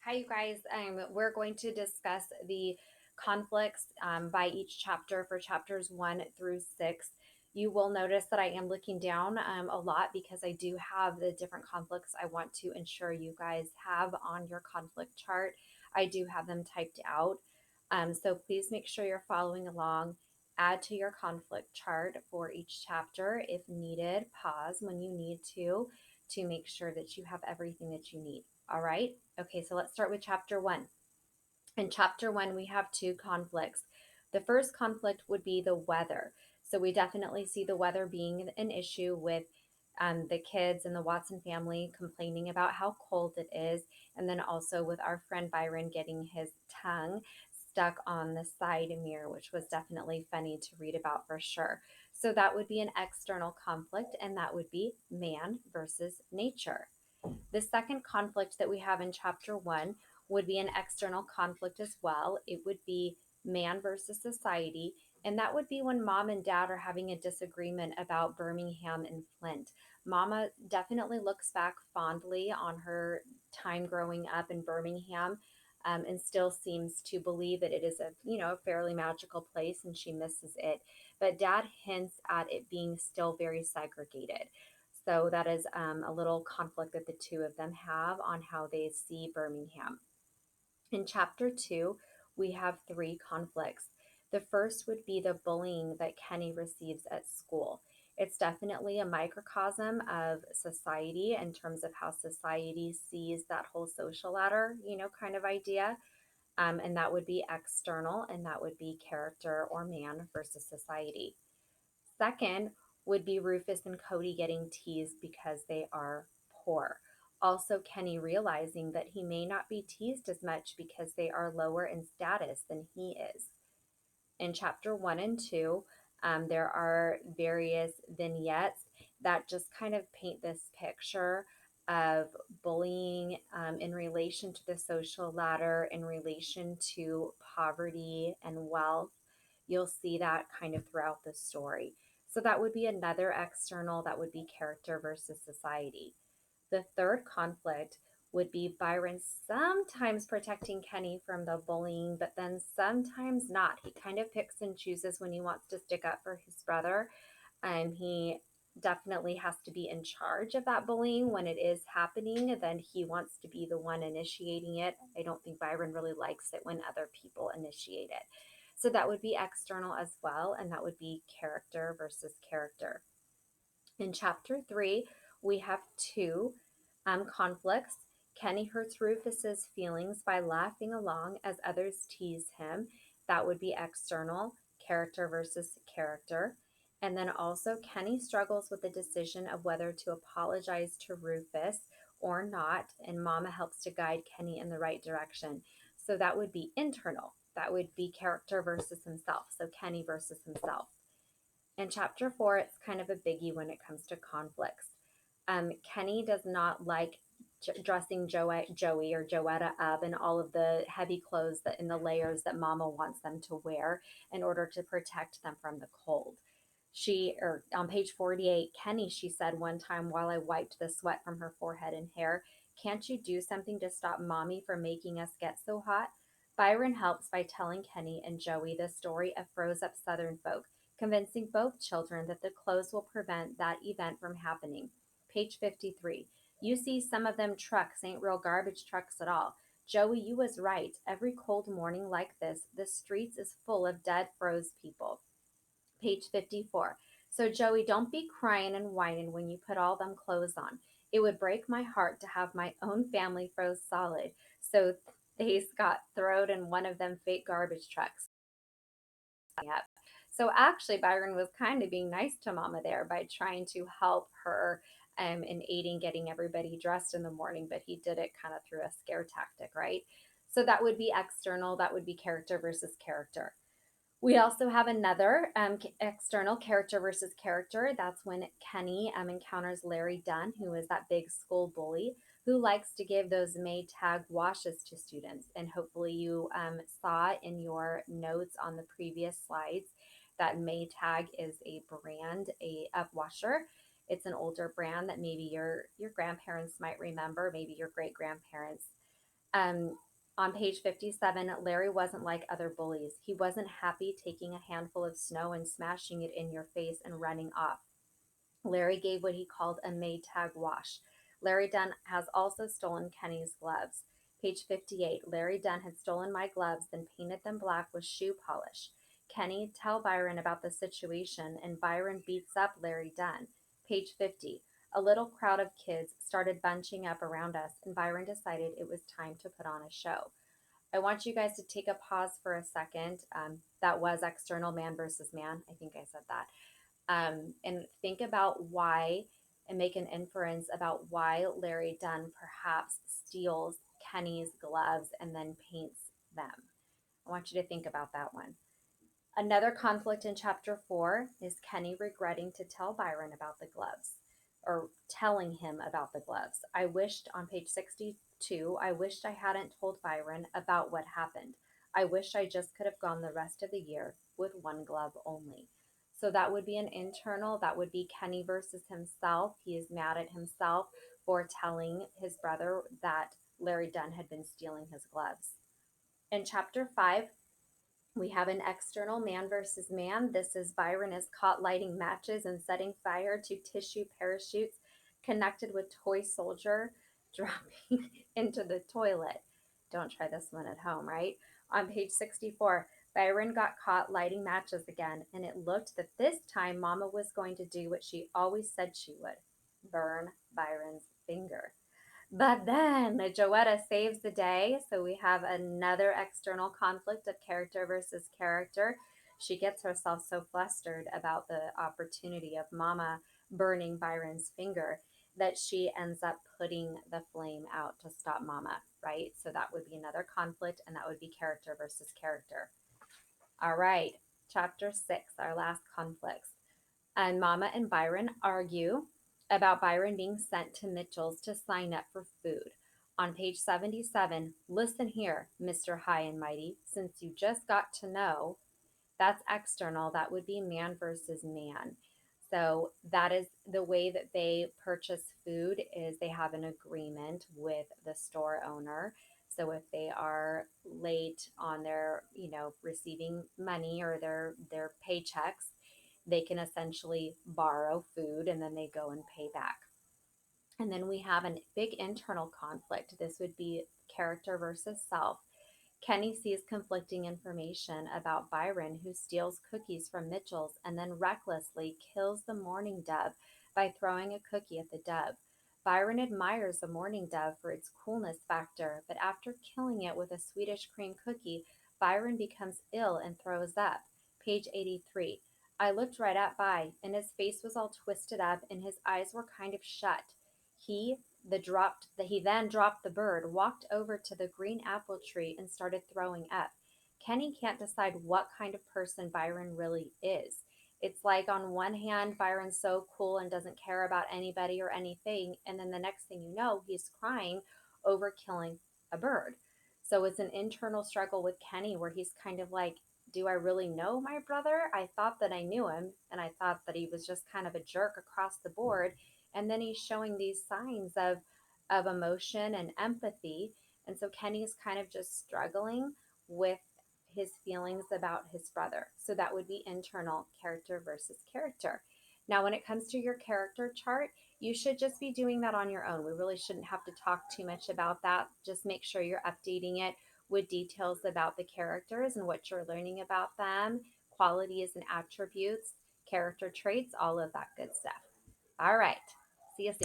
Hi, you guys. We're going to discuss the conflicts by each chapter for chapters 1 through 6. You will notice that I am looking down a lot because I do have the different conflicts I want to ensure you guys have on your conflict chart. I do have them typed out. So please make sure you're following along. Add to your conflict chart for each chapter if needed. Pause when you need to make sure that you have everything that you need. All right. Okay, so let's start with chapter 1. In chapter 1, we have two conflicts. The first conflict would be the weather. So we definitely see the weather being an issue with the kids and the Watson family complaining about how cold it is. And then also with our friend Byron getting his tongue stuck on the side mirror, which was definitely funny to read about for sure. So that would be an external conflict, and that would be man versus nature. The second conflict that we have in chapter 1 would be an external conflict as well. It would be man versus society. And that would be when mom and dad are having a disagreement about Birmingham and Flint. Mama definitely looks back fondly on her time growing up in Birmingham, and still seems to believe that it is a fairly magical place and she misses it. But dad hints at it being still very segregated. So that is a little conflict that the two of them have on how they see Birmingham. In chapter 2, we have three conflicts. The first would be the bullying that Kenny receives at school. It's definitely a microcosm of society in terms of how society sees that whole social ladder, kind of idea. And that would be external, and that would be character or man versus society. Second would be Rufus and Cody getting teased because they are poor. Also, Kenny realizing that he may not be teased as much because they are lower in status than he is. In chapter 1 and 2, there are various vignettes that just kind of paint this picture of bullying in relation to the social ladder, in relation to poverty and wealth. You'll see that kind of throughout the story. So that would be another external, that would be character versus society. The third conflict would be Byron sometimes protecting Kenny from the bullying, but then sometimes not. He kind of picks and chooses when he wants to stick up for his brother. He definitely has to be in charge of that bullying when it is happening. Then he wants to be the one initiating it. I don't think Byron really likes it when other people initiate it. So that would be external as well, and that would be character versus character. In chapter 3, we have two conflicts. Kenny hurts Rufus's feelings by laughing along as others tease him. That would be external, character versus character. And then also, Kenny struggles with the decision of whether to apologize to Rufus or not, and Mama helps to guide Kenny in the right direction. So that would be internal. That would be character versus himself. So Kenny versus himself. In chapter 4, it's kind of a biggie when it comes to conflicts. Kenny does not like dressing Joey or Joetta up in all of the heavy clothes that in the layers that Mama wants them to wear in order to protect them from the cold. Or on page 48, Kenny, she said one time while I wiped the sweat from her forehead and hair, "Can't you do something to stop Mommy from making us get so hot?" Byron helps by telling Kenny and Joey the story of froze up Southern folk, convincing both children that the clothes will prevent that event from happening. Page 53. "You see, some of them trucks ain't real garbage trucks at all. Joey, you was right. Every cold morning like this, the streets is full of dead froze people." Page 54. "So, Joey, don't be crying and whining when you put all them clothes on. It would break my heart to have my own family froze solid. So they's got throwed in one of them fake garbage trucks." Yep. So actually, Byron was kind of being nice to Mama there by trying to help her in aiding getting everybody dressed in the morning, but he did it kind of through a scare tactic, right? So that would be external, that would be character versus character. We also have another external character versus character. That's when Kenny encounters Larry Dunn, who is that big school bully who likes to give those Maytag washes to students. And hopefully, you saw in your notes on the previous slides that Maytag is a brand of washer. It's an older brand that maybe your grandparents might remember, maybe your great grandparents. Um, on page 57, Larry wasn't like other bullies. He wasn't happy taking a handful of snow and smashing it in your face and running off. Larry gave what he called a Maytag wash. Larry Dunn has also stolen Kenny's gloves. Page 58, Larry Dunn had stolen my gloves, then painted them black with shoe polish. Kenny tell Byron about the situation, and Byron beats up Larry Dunn. Page 50, a little crowd of kids started bunching up around us, and Byron decided it was time to put on a show. I want you guys to take a pause for a second. That was external man versus man. I think I said that. And think about why and make an inference about why Larry Dunn perhaps steals Kenny's gloves and then paints them. I want you to think about that one. Another conflict in chapter 4 is Kenny regretting to tell Byron about the gloves or telling him about the gloves. I wished on page 62, I wished I hadn't told Byron about what happened. I wish I just could have gone the rest of the year with one glove only. So that would be an internal, that would be Kenny versus himself. He is mad at himself for telling his brother that Larry Dunn had been stealing his gloves. In chapter 5, we have an external man versus man. This is Byron is caught lighting matches and setting fire to tissue parachutes connected with toy soldier dropping into the toilet. Don't try this one at home, right? On page 64, Byron got caught lighting matches again, and it looked that this time Mama was going to do what she always said she would burn Byron's finger. But then Joetta saves the day. So we have another external conflict of character versus character. She gets herself so flustered about the opportunity of Mama burning Byron's finger that she ends up putting the flame out to stop Mama, right? So that would be another conflict, and that would be character versus character. All right, chapter 6, our last conflicts. And Mama and Byron argue about Byron being sent to Mitchell's to sign up for food. On page 77, listen here, Mr. High and Mighty, since you just got to know, that's external, that would be man versus man. So that is the way that they purchase food is they have an agreement with the store owner. So if they are late on their, receiving money or their paychecks, they can essentially borrow food and then they go and pay back. And then we have a big internal conflict. This would be character versus self. Kenny sees conflicting information about Byron, who steals cookies from Mitchell's and then recklessly kills the mourning dove by throwing a cookie at the dove. Byron admires the mourning dove for its coolness factor, but after killing it with a Swedish cream cookie, Byron becomes ill and throws up. Page 83. I looked right at By, and his face was all twisted up and his eyes were kind of shut. He then dropped the bird, walked over to the green apple tree, and started throwing up. Kenny can't decide what kind of person Byron really is. It's like on one hand, Byron's so cool and doesn't care about anybody or anything, and then the next thing you know, he's crying over killing a bird. So it's an internal struggle with Kenny where he's kind of like, do I really know my brother? I thought that I knew him, and I thought that he was just kind of a jerk across the board, and then he's showing these signs of emotion and empathy, and so Kenny's kind of just struggling with his feelings about his brother. So that would be internal character versus character. Now when it comes to your character chart, you should just be doing that on your own. We really shouldn't have to talk too much about that. Just make sure you're updating it with details about the characters and what you're learning about them, qualities and attributes, character traits, all of that good stuff. All right. See you soon.